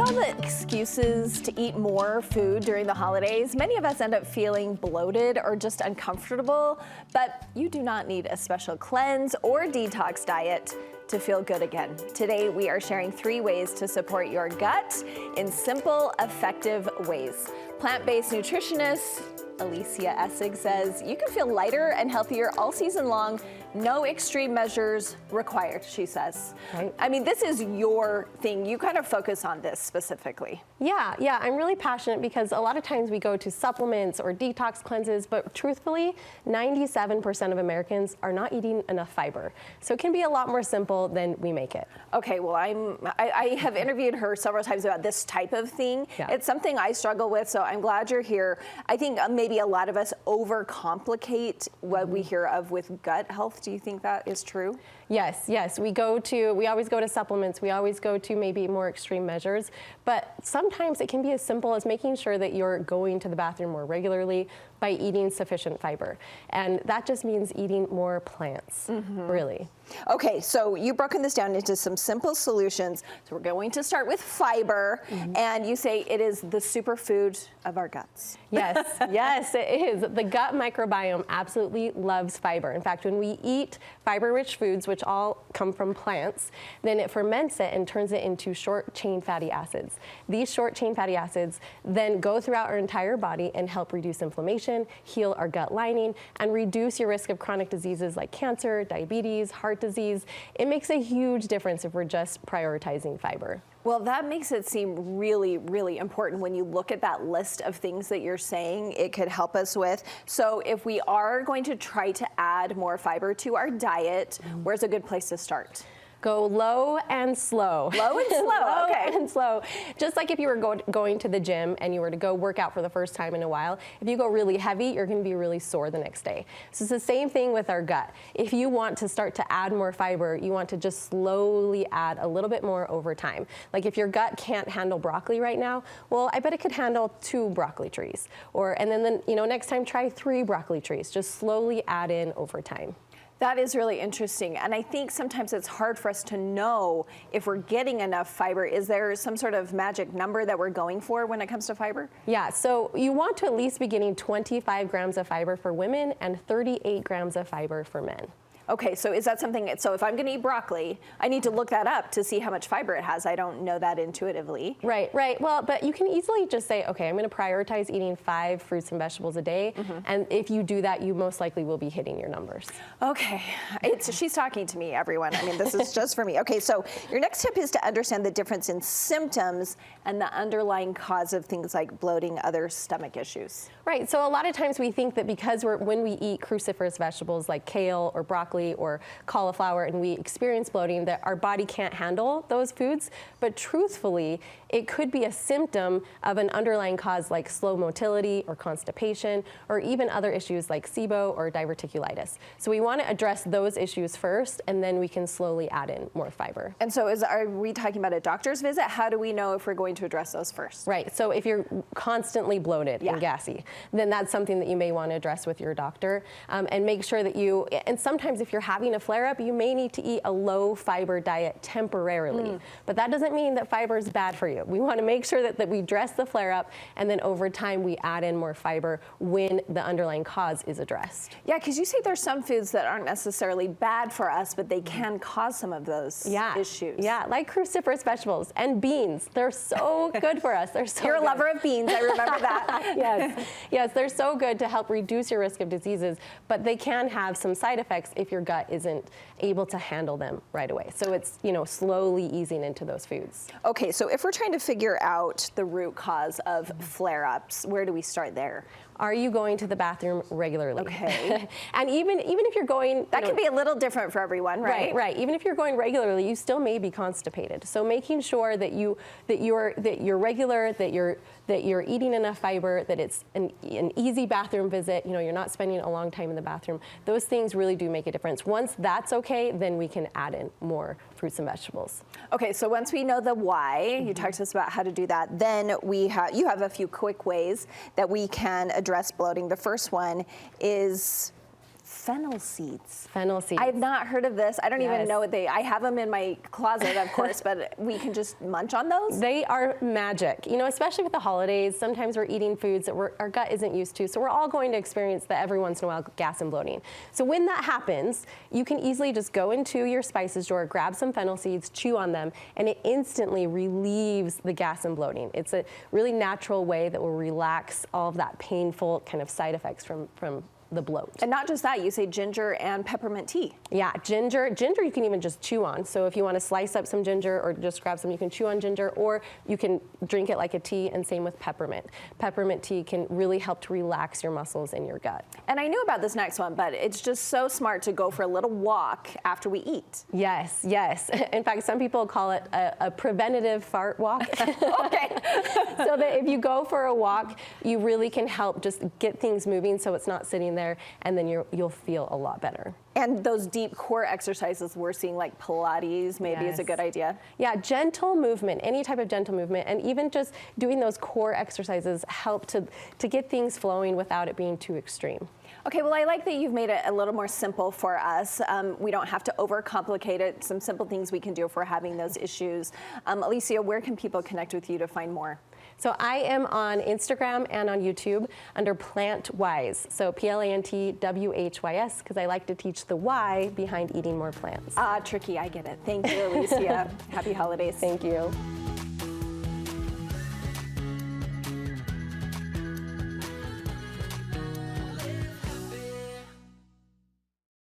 all the excuses to eat more food during the holidays, many of us end up feeling bloated or just uncomfortable, but you do not need a special cleanse or detox diet to feel good again. Today, we are sharing 3 ways to support your gut in simple, effective ways. Plant-based nutritionist Alisia Essig says you can feel lighter and healthier all season long. No extreme measures required, she says. Right. I mean, this is your thing. You kind of focus on this specifically. Yeah, I'm really passionate because a lot of times we go to supplements or detox cleanses, but truthfully, 97% of Americans are not eating enough fiber. So it can be a lot more simple than we make it. Okay, well, I have interviewed her several times about this type of thing. Yeah. It's something I struggle with, so I'm glad you're here. I think maybe a lot of us overcomplicate what we hear of with gut health. Do you think that is true? Yes. We always go to supplements. We always go to maybe more extreme measures, but sometimes it can be as simple as making sure that you're going to the bathroom more regularly by eating sufficient fiber. And that just means eating more plants, really. Okay, so you've broken this down into some simple solutions. So we're going to start with fiber, and you say it is the superfood of our guts. Yes, it is. The gut microbiome absolutely loves fiber. In fact, when we eat fiber-rich foods, which all come from plants, then it ferments it and turns it into short-chain fatty acids. These short-chain fatty acids then go throughout our entire body and help reduce inflammation, heal our gut lining, and reduce your risk of chronic diseases like cancer, diabetes, heart disease. It makes a huge difference if we're just prioritizing fiber. Well, that makes it seem really, really important when you look at that list of things that you're saying it could help us with. So if we are going to try to add more fiber to our diet, where's a good place to start? Go low and slow. Low and slow, okay. And slow. Just like if you were going to the gym and you were to go work out for the first time in a while, if you go really heavy, you're gonna be really sore the next day. So it's the same thing with our gut. If you want to start to add more fiber, you want to just slowly add a little bit more over time. Like if your gut can't handle broccoli right now, well, I bet it could handle 2 broccoli trees. And then next time try 3 broccoli trees. Just slowly add in over time. That is really interesting, and I think sometimes it's hard for us to know if we're getting enough fiber. Is there some sort of magic number that we're going for when it comes to fiber? Yeah, so you want to at least be getting 25 grams of fiber for women and 38 grams of fiber for men. Okay, so is that something, so if I'm gonna eat broccoli, I need to look that up to see how much fiber it has. I don't know that intuitively. Right. Well, but you can easily just say, okay, I'm gonna prioritize eating 5 fruits and vegetables a day. And if you do that, you most likely will be hitting your numbers. Okay, she's talking to me, everyone. I mean, this is just for me. Okay, so your next tip is to understand the difference in symptoms and the underlying cause of things like bloating, other stomach issues. Right, so a lot of times we think that because when we eat cruciferous vegetables like kale or broccoli or cauliflower and we experience bloating, that our body can't handle those foods. But truthfully, it could be a symptom of an underlying cause like slow motility or constipation or even other issues like SIBO or diverticulitis. So we want to address those issues first, and then we can slowly add in more fiber. And so are we talking about a doctor's visit? How do we know if we're going to address those first? Right, so if you're constantly bloated and gassy, then that's something that you may want to address with your doctor, and make sure that and sometimes if you're having a flare-up, you may need to eat a low fiber diet temporarily. But that doesn't mean that fiber is bad for you. We want to make sure that we address the flare-up, and then over time we add in more fiber when the underlying cause is addressed. Yeah, because you say there's some foods that aren't necessarily bad for us, but they can cause some of those issues. Yeah, like cruciferous vegetables and beans. They're so good for us. They're so You're good. a lover of beans, I remember that. Yes, they're so good to help reduce your risk of diseases, but they can have some side effects if your gut isn't able to handle them right away. So it's, slowly easing into those foods. Okay, so if we're trying to figure out the root cause of flare-ups, where do we start there? Are you going to the bathroom regularly? Okay. And even if you're going, that can be a little different for everyone, right? Right. Even if you're going regularly, you still may be constipated. So making sure that you're regular, that you're eating enough fiber, that it's an easy bathroom visit. You're not spending a long time in the bathroom. Those things really do make a difference. Once that's okay, then we can add in more fruits and vegetables. Okay, so once we know the why, you talked to us about how to do that, then you have a few quick ways that we can address bloating. The first one is fennel seeds. Fennel seeds. I have not heard of this. I don't even Yes. know what I have them in my closet, of course, but we can just munch on those? They are magic. You know, especially with the holidays, sometimes we're eating foods that our gut isn't used to. So we're all going to experience that every once in a while, gas and bloating. So when that happens, you can easily just go into your spices drawer, grab some fennel seeds, chew on them, and it instantly relieves the gas and bloating. It's a really natural way that will relax all of that painful kind of side effects from the bloat. And not just that, you say ginger and peppermint tea. Yeah, ginger you can even just chew on. So if you want to slice up some ginger or just grab some, you can chew on ginger, or you can drink it like a tea, and same with peppermint. Peppermint tea can really help to relax your muscles in your gut. And I knew about this next one, but it's just so smart to go for a little walk after we eat. Yes, yes. In fact, some people call it a preventative fart walk. Okay. So that if you go for a walk, you really can help just get things moving so it's not sitting there, and then you'll feel a lot better. And those deep core exercises we're seeing, like Pilates, maybe is a good idea. Yeah, gentle movement, any type of gentle movement, and even just doing those core exercises help to get things flowing without it being too extreme. Okay, well, I like that you've made it a little more simple for us. We don't have to overcomplicate it. Some simple things we can do if we're having those issues. Alisia, where can people connect with you to find more? So I am on Instagram and on YouTube under PlantWhys. So PlantWhys, because I like to teach the why behind eating more plants. Tricky, I get it. Thank you, Alisia. Happy holidays. Thank you.